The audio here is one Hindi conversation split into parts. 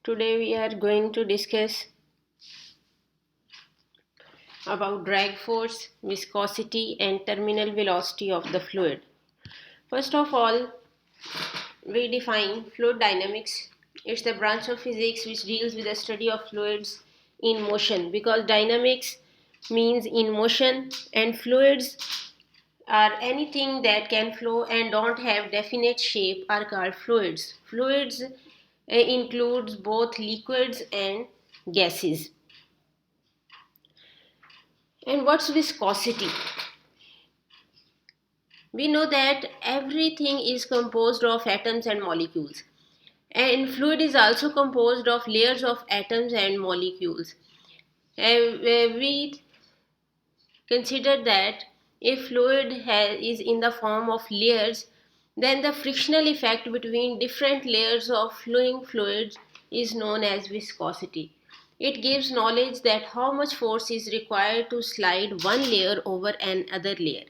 Today we are going to discuss about drag force, viscosity and terminal velocity of the fluid. First of all, we define fluid dynamics. It's the branch of physics which deals with the study of fluids in motion, because dynamics means in motion and fluids are anything that can flow and don't have definite shape are called fluids. Fluids includes both liquids and gases. And what's viscosity? We know that everything is composed of atoms and molecules, and fluid is also composed of layers of atoms and molecules. We consider that if fluid is in the form of layers, then the frictional effect between different layers of flowing fluids is known as viscosity. It gives knowledge that how much force is required to slide one layer over another layer.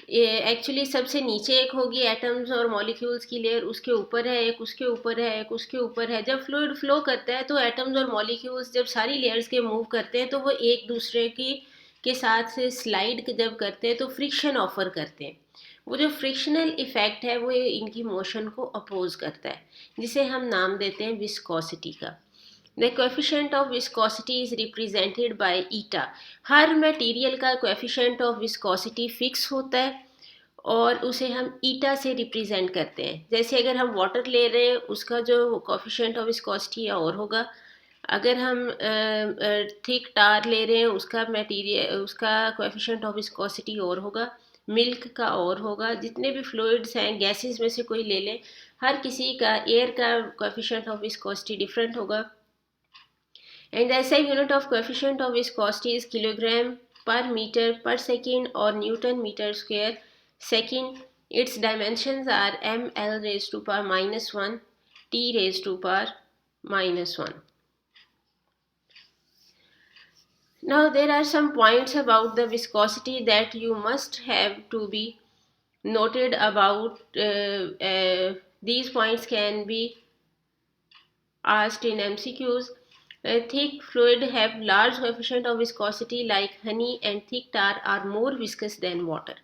Actually सबसे नीचे एक होगी एटम्स और मॉलिक्यूल्स की लेयर, उसके ऊपर है एक, उसके ऊपर है एक, उसके ऊपर है. जब फ्लूइड फ्लो करता है तो एटम्स और मॉलिक्यूल्स जब सारी लेयर्स के मूव करते हैं तो वो एक दूसरे की के साथ से स्लाइड जब करते हैं तो फ्रिक्शन ऑफर करते हैं. वो जो फ्रिक्शनल इफेक्ट है वो इनकी मोशन को अपोज करता है, जिसे हम नाम देते हैं विस्कोसिटी का. The coefficient of viscosity is represented by eta. Her material का coefficient of viscosity फिक्स होता है और उसे हम ईटा से रिप्रेजेंट करते हैं. जैसे अगर हम वाटर ले रहे हैं उसका जो coefficient of viscosity और होगा, अगर हम थिक टार ले रहे हैं उसका coefficient of viscosity और होगा, मिल्क का और होगा. जितने भी फ्लूइड्स हैं, गैसेस में से कोई ले लें, हर किसी का एयर का coefficient of viscosity डिफरेंट होगा. And the SI unit of coefficient of viscosity is kilogram per meter per second or Newton meter square second. Its dimensions are ml raised to power minus 1, t raised to power minus 1. Now there are some points about the viscosity that you must have to be noted about. These points can be asked in MCQs. Thick fluid have large coefficient of viscosity like honey, and thick tar are more viscous than water.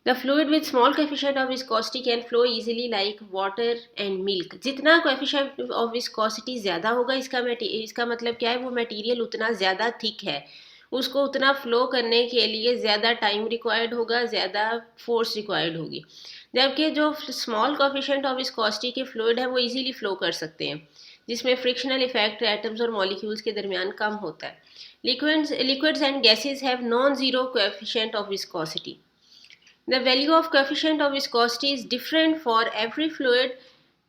The fluid with small coefficient of viscosity can flow easily like water and milk. जितना coefficient of viscosity ज़्यादा होगा, इसका मतलब क्या है, वो मटेरियल उतना ज़्यादा थिक है, उसको उतना फ्लो करने के लिए ज़्यादा टाइम रिक्वायर्ड होगा, ज़्यादा फोर्स रिक्वायर्ड होगी. जबकि जो स्मॉल कोफिशिएंट ऑफ विस्कोसिटी के फ्लूइड है वो इजीली फ्लो कर सकते हैं, जिसमें फ्रिक्शनल इफेक्ट एटम्स और मॉलिक्यूल्स के दरमियान कम होता है. Liquids and gases have non zero coefficient of viscosity. The value of coefficient of viscosity is different for every fluid.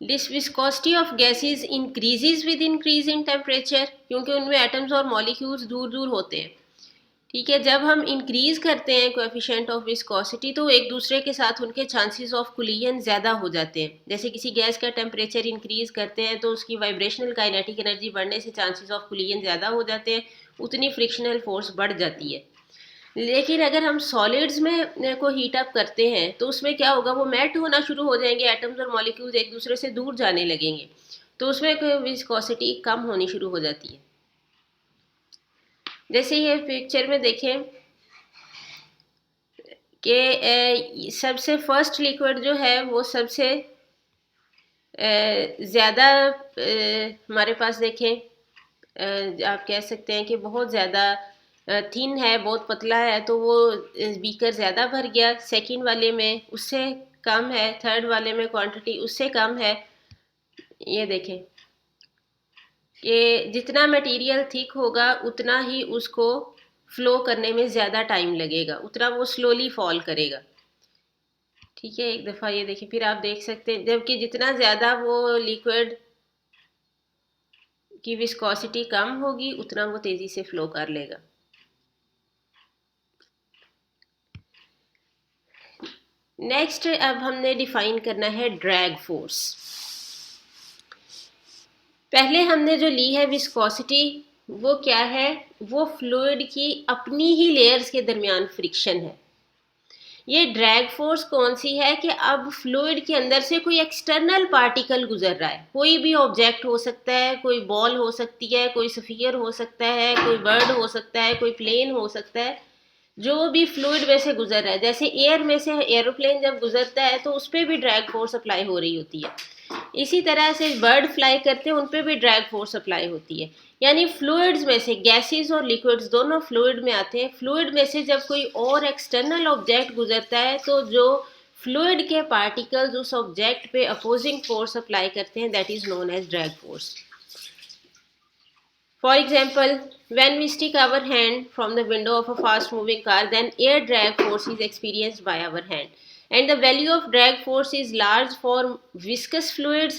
This viscosity of gases increases with increase in temperature, क्योंकि उनमें एटम्स और मॉलिक्यूल्स दूर दूर होते हैं. ठीक है, जब हम इंक्रीज करते हैं कोएफिशिएंट ऑफ विस्कोसिटी तो एक दूसरे के साथ उनके चांसेस ऑफ कोलिजन ज़्यादा हो जाते हैं. जैसे किसी गैस का टेम्परेचर इंक्रीज करते हैं तो उसकी वाइब्रेशनल काइनेटिक एनर्जी बढ़ने से चांसेस ऑफ कोलिजन ज़्यादा हो जाते हैं, उतनी फ्रिक्शनल फोर्स बढ़ जाती है. लेकिन अगर हम सॉलिड्स में को हीट अप करते हैं तो उसमें क्या होगा, वो मेल्ट होना शुरू हो जाएंगे, एटम्स और मॉलिक्यूल्स एक दूसरे से दूर जाने लगेंगे, तो उसमें विस्कोसिटी कम होनी शुरू हो जाती है. जैसे ये पिक्चर में देखें कि सबसे फर्स्ट लिक्विड जो है वो सबसे ज़्यादा हमारे पास देखें, आप कह सकते हैं कि बहुत ज़्यादा थिन है, बहुत पतला है, तो वो बीकर ज़्यादा भर गया. सेकंड वाले में उससे कम है, थर्ड वाले में क्वांटिटी उससे कम है. ये देखें कि जितना मटेरियल थिक होगा उतना ही उसको फ्लो करने में ज़्यादा टाइम लगेगा, उतना वो स्लोली फॉल करेगा. ठीक है, एक दफ़ा ये देखिए, फिर आप देख सकते हैं, जबकि जितना ज़्यादा वो लिक्विड की विस्कोसिटी कम होगी उतना वो तेज़ी से फ्लो कर लेगा. नेक्स्ट अब हमने डिफाइन करना है ड्रैग फोर्स. पहले हमने जो ली है विस्कोसिटी, वो क्या है, वो फ्लूइड की अपनी ही लेयर्स के दरमियान फ्रिक्शन है. ये ड्रैग फोर्स कौन सी है कि अब फ्लूइड के अंदर से कोई एक्सटर्नल पार्टिकल गुजर रहा है, कोई भी ऑब्जेक्ट हो सकता है, कोई बॉल हो सकती है, कोई स्फीयर हो सकता है, कोई बर्ड हो सकता है, कोई प्लेन हो सकता है, जो भी फ्लूइड में से गुजर रहा है। जैसे एयर में से एरोप्लेन जब गुजरता है तो उस पर भी ड्रैग फोर्स अप्लाई हो रही होती है, इसी तरह से बर्ड फ्लाई करते हैं उन पर भी ड्रैग फोर्स अप्लाई होती है। यानी फ्लूइड्स में से, गैसेस और लिक्विड्स दोनों फ्लूइड में आते हैं, फ्लूइड में से जब कोई और एक्सटर्नल ऑब्जेक्ट गुजरता है तो जो फ्लूइड के पार्टिकल्स उस ऑब्जेक्ट पे अपोजिंग फोर्स अप्लाई करते हैं, that is known as drag force. For example, when we stick our hand from the window of a fast moving car, then air drag force is experienced by our hand. And the value of drag force is large for viscous fluids.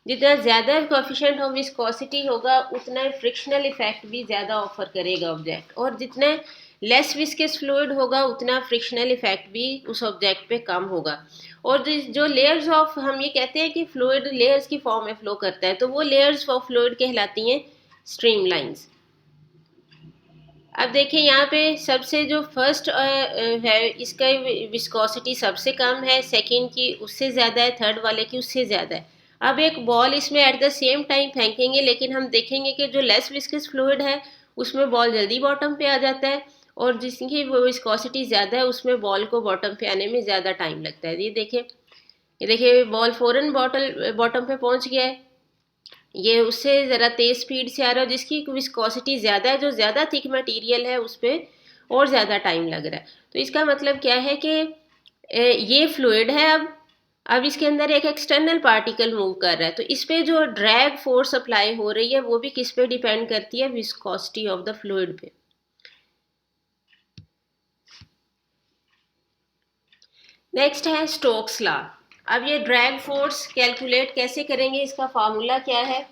जितना ज़्यादा कोएफिशिएंट ऑफ विस्कोसिटी होगा उतना फ्रिक्शनल इफेक्ट भी ज़्यादा ऑफर करेगा ऑब्जेक्ट, और जितना लेस विस्कस फ्लूइड होगा उतना फ्रिक्शनल इफेक्ट भी उस ऑब्जेक्ट पे कम होगा। और जो लेयर्स ऑफ, हम ये कहते हैं कि फ्लूइड लेयर्स की फॉर्म में फ्लो करता है, तो वो लेयर्स ऑफ फ्लूइड कहलाती हैं स्ट्रीम लाइन्स। अब देखिए यहाँ पे सबसे जो फर्स्ट है इसका विस्कोसिटी सबसे कम है, सेकंड की उससे ज़्यादा है, थर्ड वाले की उससे ज़्यादा है। अब एक बॉल इसमें एट द सेम टाइम फेंकेंगे, लेकिन हम देखेंगे कि जो लेस विस्कस फ्लूइड है उसमें बॉल जल्दी बॉटम पे आ जाता है, और जिसकी विस्कोसिटी ज़्यादा है उसमें बॉल को बॉटम पे आने में ज़्यादा टाइम लगता है। ये देखिए बॉल फ़ौरन बॉटम पे पहुँच गया है, ये उससे ज़रा तेज़ स्पीड से आ रहा है, जिसकी विस्कोसिटी ज़्यादा है, जो ज़्यादा थिक मटेरियल है उस पर और ज़्यादा टाइम लग रहा है। तो इसका मतलब क्या है कि ये फ्लूइड है, अब इसके अंदर एक एक्सटर्नल पार्टिकल मूव कर रहा है, तो इस पे जो ड्रैग फोर्स अप्लाई हो रही है वो भी किस पे डिपेंड करती है, विस्कोसिटी ऑफ द फ्लूइड पे। नेक्स्ट है स्टोक्स लॉ। अब ये ड्रैग फोर्स कैलकुलेट कैसे करेंगे, इसका फार्मूला क्या है।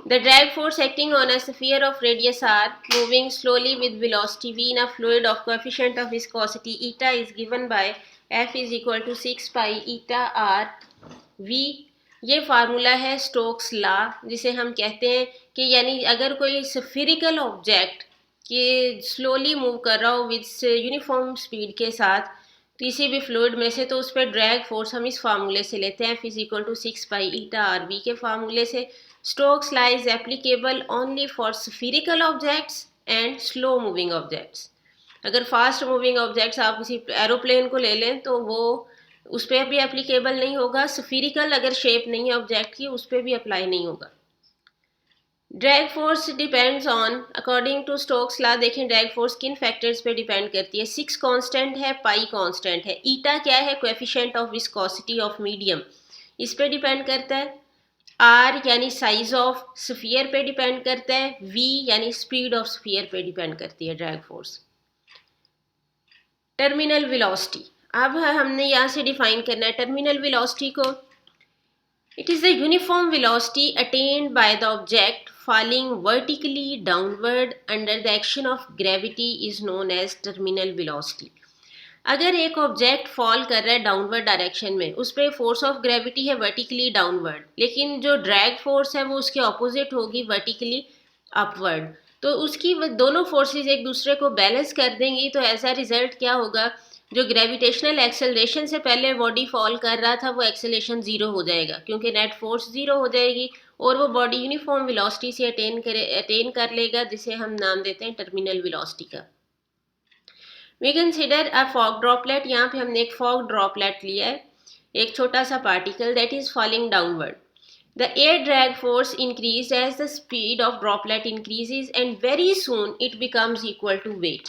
The drag force acting on a sphere of radius r moving slowly with velocity v in a fluid of coefficient of viscosity eta is given by F is equal to 6 pi eta r v। ये फार्मूला है स्टोक्स लॉ, जिसे हम कहते हैं कि यानी अगर कोई स्फेरिकल ऑब्जेक्ट के स्लोली मूव कर रहा हो विद यूनिफॉर्म स्पीड के साथ किसी भी फ्लूइड में से, तो उस पर ड्रैग फोर्स हम इस फार्मूले से लेते हैं, F is equal to 6 pi eta r v के फार्मूले से। Stokes law is applicable only for spherical objects and slow moving objects। अगर फास्ट मूविंग ऑब्जेक्ट्स आप किसी एरोप्लेन को ले लें तो वो उस पर भी एप्लीकेबल नहीं होगा, स्फीरिकल अगर शेप नहीं है ऑब्जेक्ट की उस पर भी अप्लाई नहीं होगा। Drag force depends on, according to Stokes law देखें ड्रैग फोर्स किन फैक्टर्स पे डिपेंड करती है। 6 कांस्टेंट है, पाई कांस्टेंट है, ईटा क्या है, coefficient of viscosity of medium, इस पे डिपेंड करता है। आर यानी साइज ऑफ स्फीयर पे डिपेंड करता है, वी यानी स्पीड ऑफ स्फीयर पे डिपेंड करती है ड्रैग फोर्स। टर्मिनल वेलोसिटी, अब हमने यहाँ से डिफाइन करना है टर्मिनल वेलोसिटी को। It is the uniform velocity attend by the object falling vertically downward under the action of gravity is known as terminal velocity। अगर एक ऑब्जेक्ट फॉल कर रहा है डाउनवर्ड डायरेक्शन में, उस पर फोर्स ऑफ ग्रेविटी है वर्टिकली डाउनवर्ड, लेकिन जो ड्रैग फोर्स है वो उसके ऑपोजिट होगी वर्टिकली अपवर्ड, तो उसकी दोनों फोर्सेस एक दूसरे को बैलेंस कर देंगी, तो ऐसा रिजल्ट क्या होगा, जो ग्रेविटेशनल एक्सेलरेशन से पहले बॉडी फॉल कर रहा था वो एक्सेलरेशन ज़ीरो हो जाएगा, क्योंकि नेट फोर्स ज़ीरो हो जाएगी और वो बॉडी यूनिफॉर्म वेलोसिटी से अटेन कर लेगा, जिसे हम नाम देते हैं टर्मिनल वेलोसिटी का। We consider a fog droplet, यहाँ पे हमने एक फॉग ड्रॉपलेट लिया है, एक छोटा सा particle that is falling downward. The air drag force increase as the speed of droplet increases and very soon it becomes equal to weight.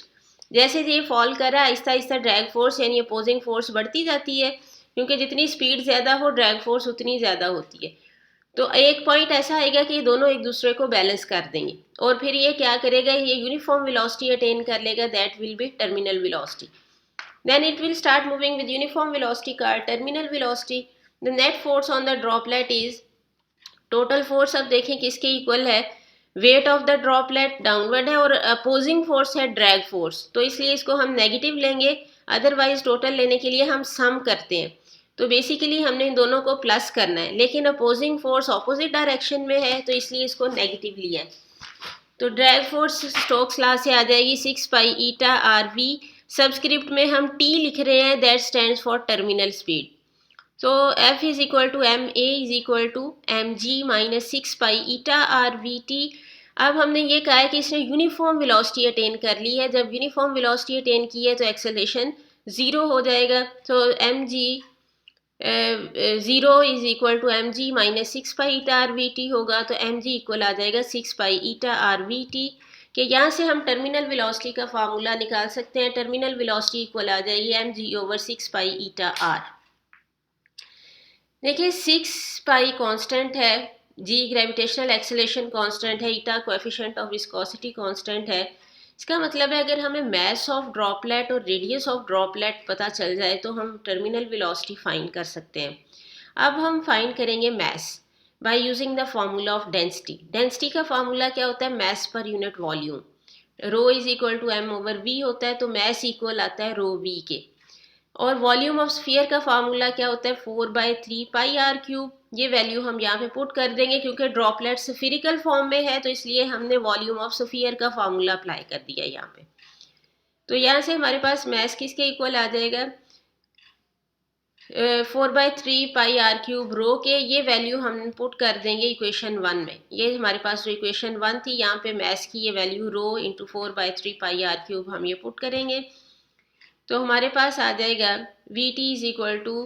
जैसे ये फॉल कर रहा है आहिस्ता आहिस्ता ड्रैग फोर्स यानी अपोजिंग फोर्स बढ़ती जाती है, क्योंकि जितनी स्पीड ज़्यादा हो ड्रैग फोर्स उतनी ज़्यादा होती है। तो एक पॉइंट ऐसा आएगा कि दोनों एक दूसरे को बैलेंस कर देंगे, और फिर ये क्या करेगा, ये यूनिफॉर्म वेलोसिटी अटेन कर लेगा, that will be terminal velocity. Then it will start moving with uniform velocity का terminal velocity. The net force on the droplet is, total force अब देखें किसके इक्वल है, weight of the droplet downward है और अपोजिंग फोर्स है ड्रैग फोर्स, तो इसलिए इसको हम नेगेटिव लेंगे, अदरवाइज टोटल लेने के लिए हम सम करते हैं, तो बेसिकली हमने इन दोनों को प्लस करना है, लेकिन अपोजिंग फोर्स ऑपोजिट डायरेक्शन में है तो इसलिए इसको नेगेटिव लिया है। तो ड्रैग फोर्स स्टोक्स लॉ से आ जाएगी 6 pi eta r v. Subscript में हम टी लिख रहे हैं, that stands for terminal speed. तो F is equal to m a is equal to m g minus 6 pi eta r v t. अब हमने ये कहा है कि इसने यूनिफॉर्म वेलोसिटी अटेन कर ली है। जब यूनिफॉर्म वेलोसिटी अटेन की है तो एक्सेलरेशन ज़ीरो हो जाएगा। तो m g zero is equal to m g minus 6 pi eta r v t होगा। तो एम जी इक्वल आ जाएगा 6 pi eta r v t कि यहाँ से हम टर्मिनल वेलोसिटी का फार्मूला निकाल सकते हैं। टर्मिनल वेलोसिटी इक्वल आ जाएगी m g over 6 pi eta r. देखिए 6 पाई कांस्टेंट है, जी ग्रेविटेशनल एक्सेलरेशन कांस्टेंट है, ईटा कोएफिशिएंट ऑफ विस्कोसिटी कांस्टेंट है। इसका मतलब है अगर हमें मास ऑफ ड्रॉपलेट और रेडियस ऑफ ड्रॉपलेट पता चल जाए तो हम टर्मिनल वेलोसिटी फाइंड कर सकते हैं। अब हम फाइंड करेंगे mass by using the formula of density. Density का फार्मूला क्या होता है? Mass per unit volume. Rho is equal to M over V होता है, तो मास इक्वल आता है रो वी के। और वॉल्यूम ऑफ स्फीयर का फार्मूला क्या होता है? 4/3 पाई r क्यूब। ये वैल्यू हम यहाँ पे पुट कर देंगे क्योंकि ड्रॉपलेट स्फीरिकल फॉर्म में है, तो इसलिए हमने वॉल्यूम ऑफ स्फीयर का फार्मूला अप्लाई कर दिया यहाँ पे। तो यहाँ से हमारे पास मास किसके इक्वल आ जाएगा? 4/3 पाई r क्यूब रो के। ये वैल्यू हम पुट कर देंगे इक्वेशन 1 में। ये हमारे पास जो इक्वेशन 1 थी, यहाँ पे मास की ये value rho into 4/3 pi r cube हम ये पुट करेंगे। तो हमारे पास आ जाएगा V T is equal to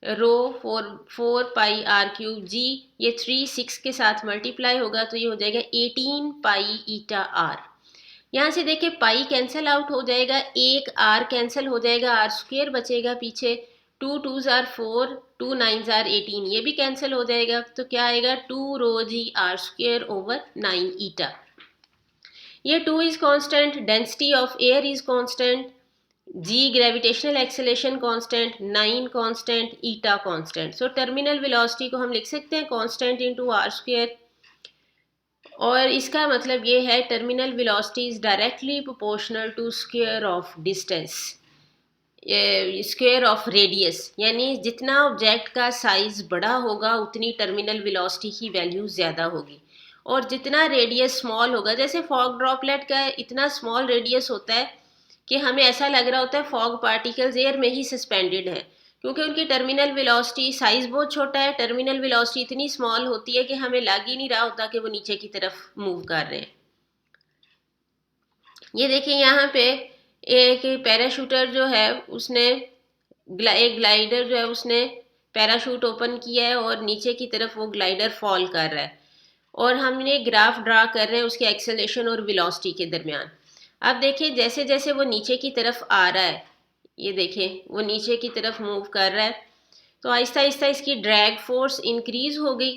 rho 4 pi r cube G. ये 3 6 के साथ मल्टीप्लाई होगा तो ये हो जाएगा 18 पाई ईटा आर। यहाँ से देखिए पाई कैंसिल आउट हो जाएगा, एक आर कैंसिल हो जाएगा, आर स्क्वेयर बचेगा पीछे। 2 2 जार 4, 2 9 जार 18, ये भी कैंसिल हो जाएगा। तो क्या आएगा? 2 rho g r square over 9 eta. ये 2 is constant, density of air is constant, g gravitational acceleration constant, 9 constant, eta constant. So terminal velocity को हम लिख सकते हैं कांस्टेंट इनटू आर स्क्वायर। और इसका मतलब ये है terminal velocity is directly proportional to square of distance, square of radius. यानी जितना ऑब्जेक्ट का साइज बड़ा होगा उतनी टर्मिनल वेलोसिटी की वैल्यू ज़्यादा होगी, और जितना रेडियस स्मॉल होगा, जैसे फॉग ड्रॉपलेट का इतना स्मॉल रेडियस होता है कि हमें ऐसा लग रहा होता है फॉग पार्टिकल्स एयर में ही सस्पेंडेड है, क्योंकि उनकी टर्मिनल वेलोसिटी साइज बहुत छोटा है। टर्मिनल वेलोसिटी इतनी स्मॉल होती है कि हमें लग ही नहीं रहा होता कि वो नीचे की तरफ मूव कर रहे हैं। ये देखिए यहाँ पे एक पैराशूटर जो है उसने एक ग्लाइडर जो है उसने पैराशूट ओपन किया है और नीचे की तरफ वो ग्लाइडर फॉल कर रहा है, और हमने ग्राफ ड्रा कर रहे हैं उसके एक्सेलरेशन और वेलोसिटी के दरमियान। अब देखिए जैसे जैसे वो नीचे की तरफ आ रहा है, ये देखिए वो नीचे की तरफ मूव कर रहा है, तो आहिस्ता आहिस्ता इसकी ड्रैग फोर्स इंक्रीज हो गई।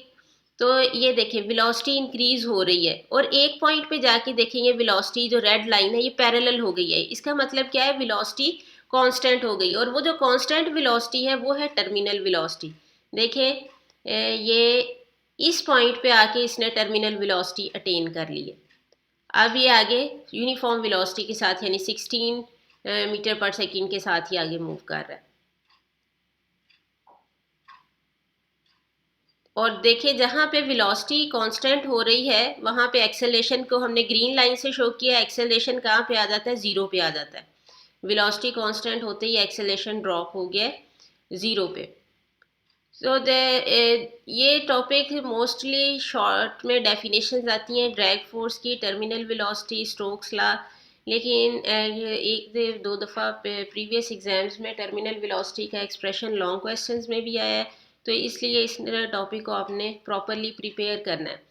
तो ये देखिए वेलोसिटी इंक्रीज हो रही है, और एक पॉइंट पे जाके देखिए ये वेलोसिटी जो रेड लाइन है ये पैरेलल हो गई है। इसका मतलब क्या है? वेलोसिटी कांस्टेंट हो गई, और वो जो कांस्टेंट वेलोसिटी है वो है टर्मिनल वेलोसिटी। देखिए ये इस पॉइंट पे आके इसने टर्मिनल वेलोसिटी अटेन कर ली है। अब ये आगे यूनिफॉर्म वेलोसिटी के साथ यानी 16 मीटर पर सेकंड के साथ ही आगे मूव कर रहा है। और देखिए जहाँ पे वेलोसिटी कांस्टेंट हो रही है वहाँ पे एक्सेलरेशन को हमने ग्रीन लाइन से शो किया। एक्सेलरेशन कहाँ पे आ जाता है? ज़ीरो पे आ जाता है। वेलोसिटी कांस्टेंट होते ही एक्सेलरेशन ड्रॉप हो गया ज़ीरो पे। सो ये टॉपिक मोस्टली शॉर्ट में डेफिनेशंस आती हैं ड्रैग फोर्स की, टर्मिनल वेलोसिटी, स्टोक्स लॉ। लेकिन एक दो दफ़ा प्रीवियस एग्जाम्स में टर्मिनल वेलोसिटी का एक्सप्रेशन लॉन्ग क्वेश्चंस में भी आया है, तो इसलिए इस टॉपिक को आपने प्रॉपरली प्रिपेयर करना है।